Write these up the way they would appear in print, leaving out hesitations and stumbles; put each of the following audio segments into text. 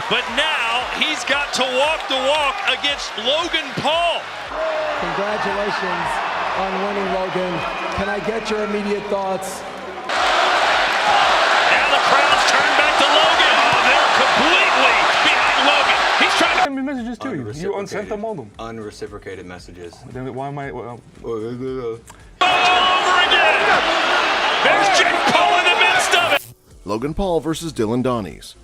But now he's got to walk the walk against Logan Paul. Congratulations on winning, Logan. Can I get your immediate thoughts? Now the crowd's turned back to Logan. Oh, they're completely behind Logan. He's trying to... Send me messages too. You unsent them all them. Unreciprocated messages. Then why am I... Over again. There's Jake Paul in the midst of it. Logan Paul versus Dillon Danis.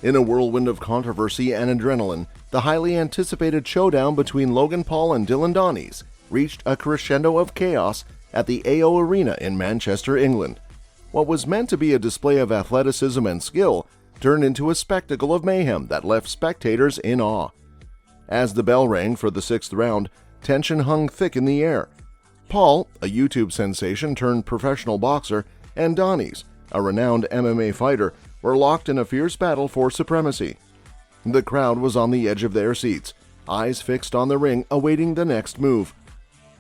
In a whirlwind of controversy and adrenaline, the highly anticipated showdown between Logan Paul and Dillon Danis reached a crescendo of chaos at the AO Arena in Manchester, England. What was meant to be a display of athleticism and skill turned into a spectacle of mayhem that left spectators in awe. As the bell rang for the sixth round, tension hung thick in the air. Paul, a YouTube sensation turned professional boxer, and Danis, a renowned MMA fighter, were locked in a fierce battle for supremacy. The crowd was on the edge of their seats, eyes fixed on the ring awaiting the next move.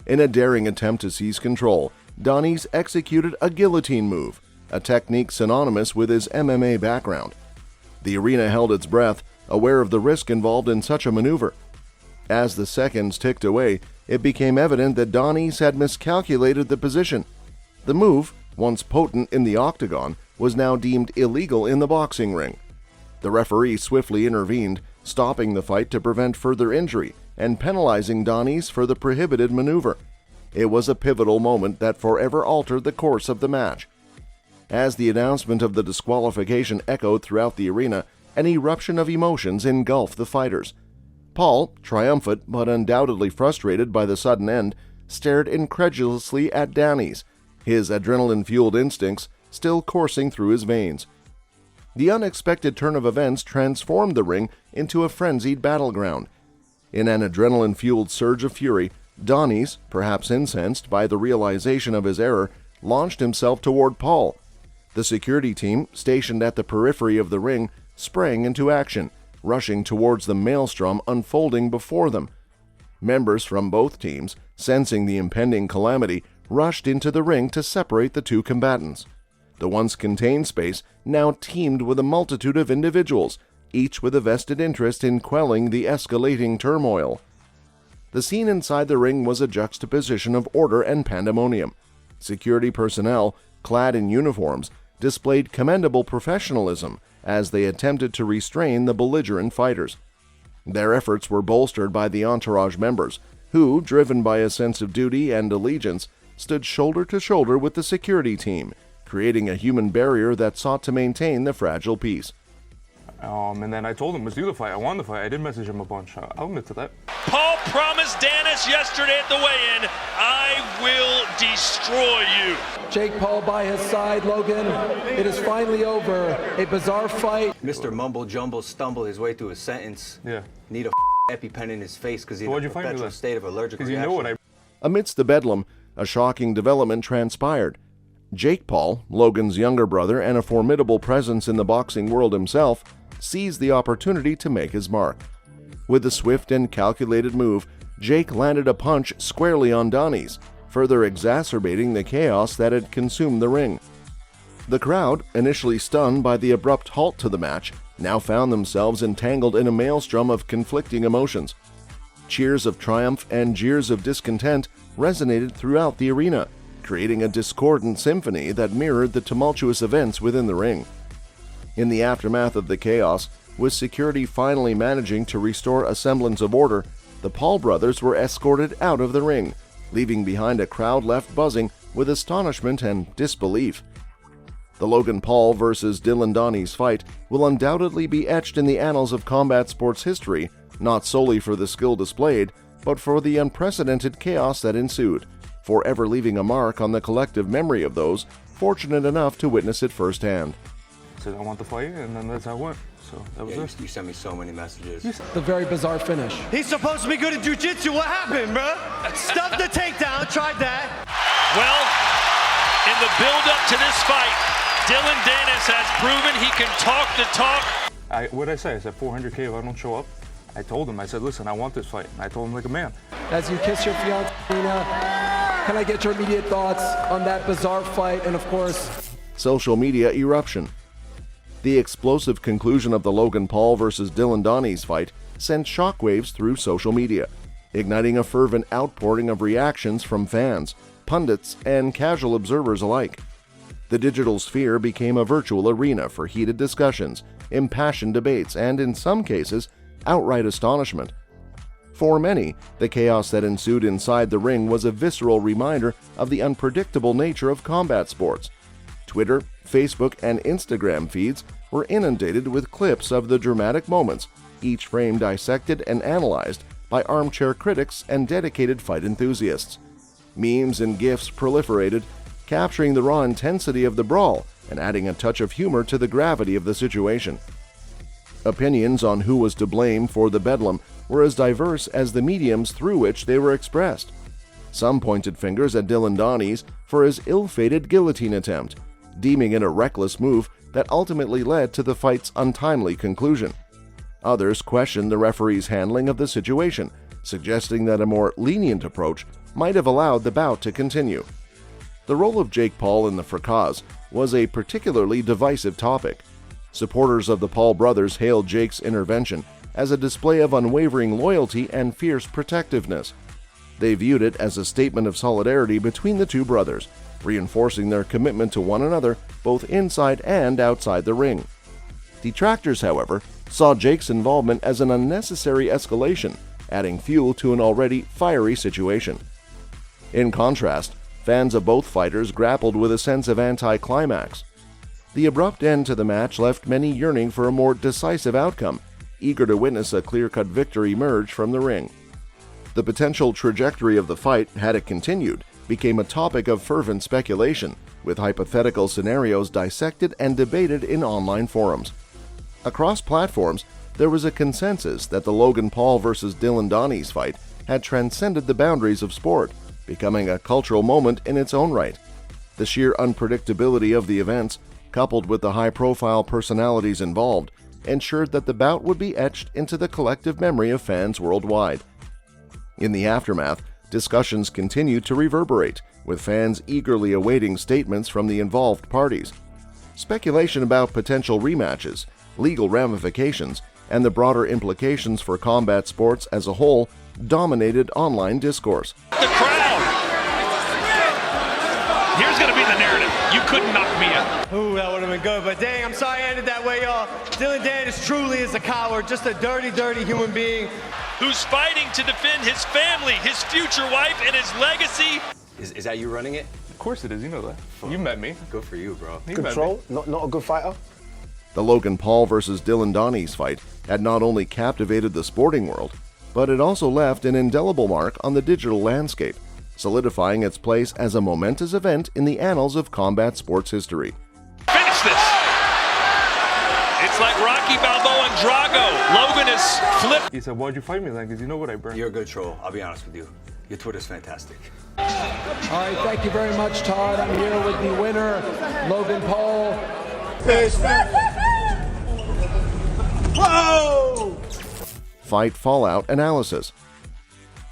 In a daring attempt to seize control, Danis executed a guillotine move, a technique synonymous with his MMA background. The arena held its breath, aware of the risk involved in such a maneuver. As the seconds ticked away, it became evident that Danis had miscalculated the position. The move, once potent in the octagon, was now deemed illegal in the boxing ring. The referee swiftly intervened, stopping the fight to prevent further injury and penalizing Danis for the prohibited maneuver. It was a pivotal moment that forever altered the course of the match. As the announcement of the disqualification echoed throughout the arena, an eruption of emotions engulfed the fighters. Paul, triumphant but undoubtedly frustrated by the sudden end, stared incredulously at Danis, his adrenaline-fueled instincts still coursing through his veins. The unexpected turn of events transformed the ring into a frenzied battleground. In an adrenaline-fueled surge of fury, Danis, perhaps incensed by the realization of his error, launched himself toward Paul. The security team, stationed at the periphery of the ring, sprang into action, rushing towards the maelstrom unfolding before them. Members from both teams, sensing the impending calamity, rushed into the ring to separate the two combatants. The once contained space now teemed with a multitude of individuals, each with a vested interest in quelling the escalating turmoil. The scene inside the ring was a juxtaposition of order and pandemonium. Security personnel, clad in uniforms, displayed commendable professionalism as they attempted to restrain the belligerent fighters. Their efforts were bolstered by the entourage members, who, driven by a sense of duty and allegiance, stood shoulder to shoulder with the security team, creating a human barrier that sought to maintain the fragile peace. And then I told him, let's do the fight. I won the fight. I did message him a bunch. I'll admit to that. Paul promised Danis yesterday at the weigh-in, I will destroy you. Jake Paul by his side, Logan. It is finally over. A bizarre fight. Mr. Mumble Jumble stumbled his way through a sentence. Yeah. Need a EpiPen in his face because he's in a fight me perpetual then? state of allergic Because reaction. you know what Amidst the bedlam, a shocking development transpired. Jake Paul, Logan's younger brother and a formidable presence in the boxing world himself, seized the opportunity to make his mark. With a swift and calculated move, Jake landed a punch squarely on Danis, further exacerbating the chaos that had consumed the ring. The crowd, initially stunned by the abrupt halt to the match, now found themselves entangled in a maelstrom of conflicting emotions. Cheers of triumph and jeers of discontent resonated throughout the arena, creating a discordant symphony that mirrored the tumultuous events within the ring. In the aftermath of the chaos, with security finally managing to restore a semblance of order, the Paul brothers were escorted out of the ring, leaving behind a crowd left buzzing with astonishment and disbelief. The Logan Paul versus Dillon Danis fight will undoubtedly be etched in the annals of combat sports history, not solely for the skill displayed, but for the unprecedented chaos that ensued, forever leaving a mark on the collective memory of those fortunate enough to witness it firsthand. I said I want the fight, and then that's how it went. So that was it. You sent me so many messages. The very bizarre finish. He's supposed to be good at jiu-jitsu. What happened, bro? Stuffed the takedown, tried that. Well, in the build-up to this fight, Dillon Danis has proven he can talk the talk. What did I say? I said 400K if I don't show up. I told him, I said, listen, I want this fight. And I told him like a man. As you kiss your fiancée, can I get your immediate thoughts on that bizarre fight and, of course, social media eruption. The explosive conclusion of the Logan Paul vs. Dillon Danis fight sent shockwaves through social media, igniting a fervent outpouring of reactions from fans, pundits, and casual observers alike. The digital sphere became a virtual arena for heated discussions, impassioned debates, and, in some cases, outright astonishment. For many, the chaos that ensued inside the ring was a visceral reminder of the unpredictable nature of combat sports. Twitter, Facebook, and Instagram feeds were inundated with clips of the dramatic moments, each frame dissected and analyzed by armchair critics and dedicated fight enthusiasts. Memes and GIFs proliferated, capturing the raw intensity of the brawl and adding a touch of humor to the gravity of the situation. Opinions on who was to blame for the bedlam were as diverse as the mediums through which they were expressed. Some pointed fingers at Dillon Danis for his ill-fated guillotine attempt, deeming it a reckless move that ultimately led to the fight's untimely conclusion. Others questioned the referee's handling of the situation, suggesting that a more lenient approach might have allowed the bout to continue. The role of Jake Paul in the fracas was a particularly divisive topic. Supporters of the Paul brothers hailed Jake's intervention as a display of unwavering loyalty and fierce protectiveness. They viewed it as a statement of solidarity between the two brothers, reinforcing their commitment to one another both inside and outside the ring. Detractors, however, saw Jake's involvement as an unnecessary escalation, adding fuel to an already fiery situation. In contrast, fans of both fighters grappled with a sense of anticlimax. The abrupt end to the match left many yearning for a more decisive outcome, eager to witness a clear-cut victory emerge from the ring. The potential trajectory of the fight, had it continued, became a topic of fervent speculation, with hypothetical scenarios dissected and debated in online forums. Across platforms, there was a consensus that the Logan Paul vs. Dillon Danis fight had transcended the boundaries of sport, becoming a cultural moment in its own right. The sheer unpredictability of the events, coupled with the high-profile personalities involved, ensured that the bout would be etched into the collective memory of fans worldwide. In the aftermath, discussions continued to reverberate, with fans eagerly awaiting statements from the involved parties. Speculation about potential rematches, legal ramifications, and the broader implications for combat sports as a whole dominated online discourse. The crowd! Here's going to be the narrative. You couldn't knock me out. Ooh, that would have been good, but dang, I'm sorry I ended that way, y'all. Dillon Danis truly is a coward, just a dirty, dirty human being. Who's fighting to defend his family, his future wife, and his legacy. Is that you running it? Of course it is, you know that. You met me. Good for you, bro. You met me. Control, not a good fighter. The Logan Paul vs. Dillon Danis fight had not only captivated the sporting world, but it also left an indelible mark on the digital landscape, solidifying its place as a momentous event in the annals of combat sports history. Finish this! It's like Rocky Balboa and Drago. Logan is flipped. He said, why'd you fight me then? Because you know what I burned. You're a good troll, I'll be honest with you. Your Twitter's fantastic. All right, thank you very much, Todd. I'm here with the winner, Logan Paul. Whoa! Fight Fallout Analysis.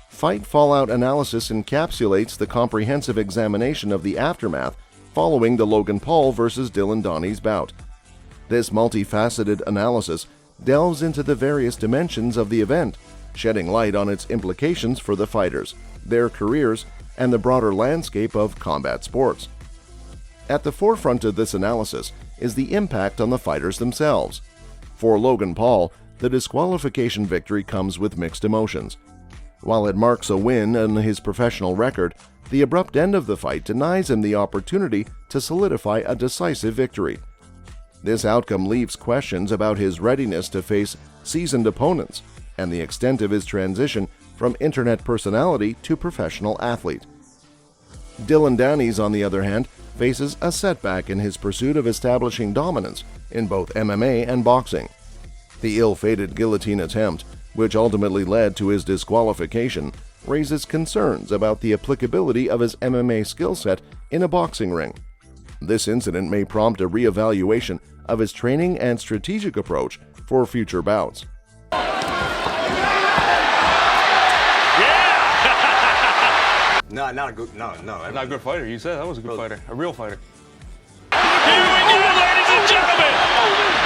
Fight Fallout Analysis encapsulates the comprehensive examination of the aftermath following the Logan Paul vs. Dillon Danis bout. This multifaceted analysis delves into the various dimensions of the event, shedding light on its implications for the fighters, their careers, and the broader landscape of combat sports. At the forefront of this analysis is the impact on the fighters themselves. For Logan Paul, the disqualification victory comes with mixed emotions. While it marks a win in his professional record, the abrupt end of the fight denies him the opportunity to solidify a decisive victory. This outcome leaves questions about his readiness to face seasoned opponents and the extent of his transition from internet personality to professional athlete. Dillon Danis, on the other hand, faces a setback in his pursuit of establishing dominance in both MMA and boxing. The ill-fated guillotine attempt, which ultimately led to his disqualification, raises concerns about the applicability of his MMA skill set in a boxing ring. This incident may prompt a re-evaluation of his training and strategic approach for future bouts. No, not a good, no. Not a good fighter. You said that was a good fighter. A real fighter. Here we go, ladies and gentlemen.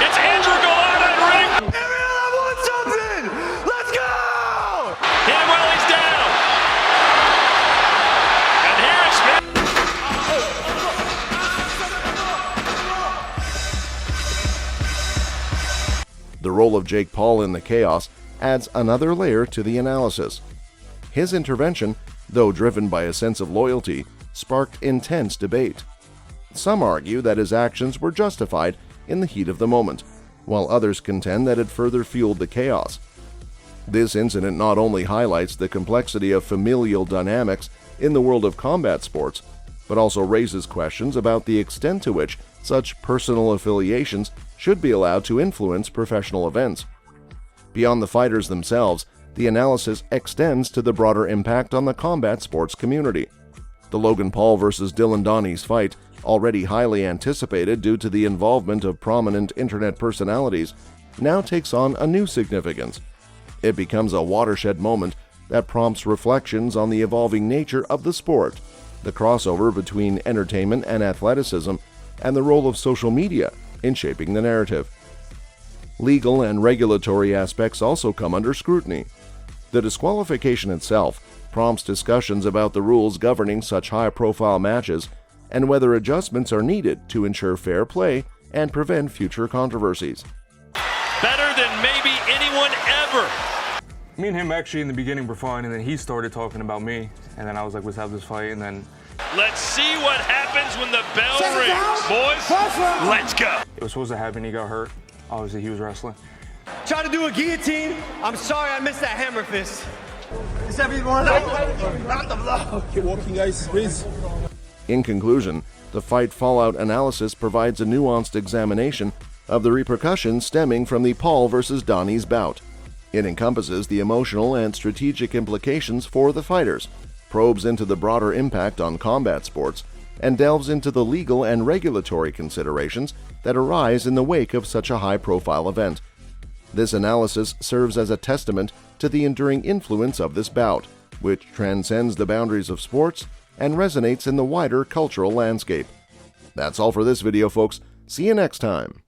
It's Andrew Galata in ring. Ariel, I want something! Let's go! Hit him while he's down. And here is Smith. The role of Jake Paul in the chaos adds another layer to the analysis. His intervention, though driven by a sense of loyalty, sparked intense debate. Some argue that his actions were justified in the heat of the moment, while others contend that it further fueled the chaos. This incident not only highlights the complexity of familial dynamics in the world of combat sports, but also raises questions about the extent to which such personal affiliations should be allowed to influence professional events. Beyond the fighters themselves, the analysis extends to the broader impact on the combat sports community. The Logan Paul vs. Dillon Danis fight, already highly anticipated due to the involvement of prominent internet personalities, now takes on a new significance. It becomes a watershed moment that prompts reflections on the evolving nature of the sport, the crossover between entertainment and athleticism, and the role of social media in shaping the narrative. Legal and regulatory aspects also come under scrutiny. The disqualification itself prompts discussions about the rules governing such high-profile matches and whether adjustments are needed to ensure fair play and prevent future controversies. Better than maybe anyone ever. Me and him actually in the beginning were fine, and then he started talking about me, and then I was like, let's have this fight, and then Let's see what happens when the bell rings. Boys, let's go. it was supposed to happen. He got hurt. Obviously, he was wrestling. Try to do a guillotine. I'm sorry I missed that hammer fist. In conclusion, the fight fallout analysis provides a nuanced examination of the repercussions stemming from the Paul vs. Danis bout. It encompasses the emotional and strategic implications for the fighters, probes into the broader impact on combat sports, and delves into the legal and regulatory considerations that arise in the wake of such a high-profile event. This analysis serves as a testament to the enduring influence of this bout, which transcends the boundaries of sports and resonates in the wider cultural landscape. That's all for this video, folks. See you next time.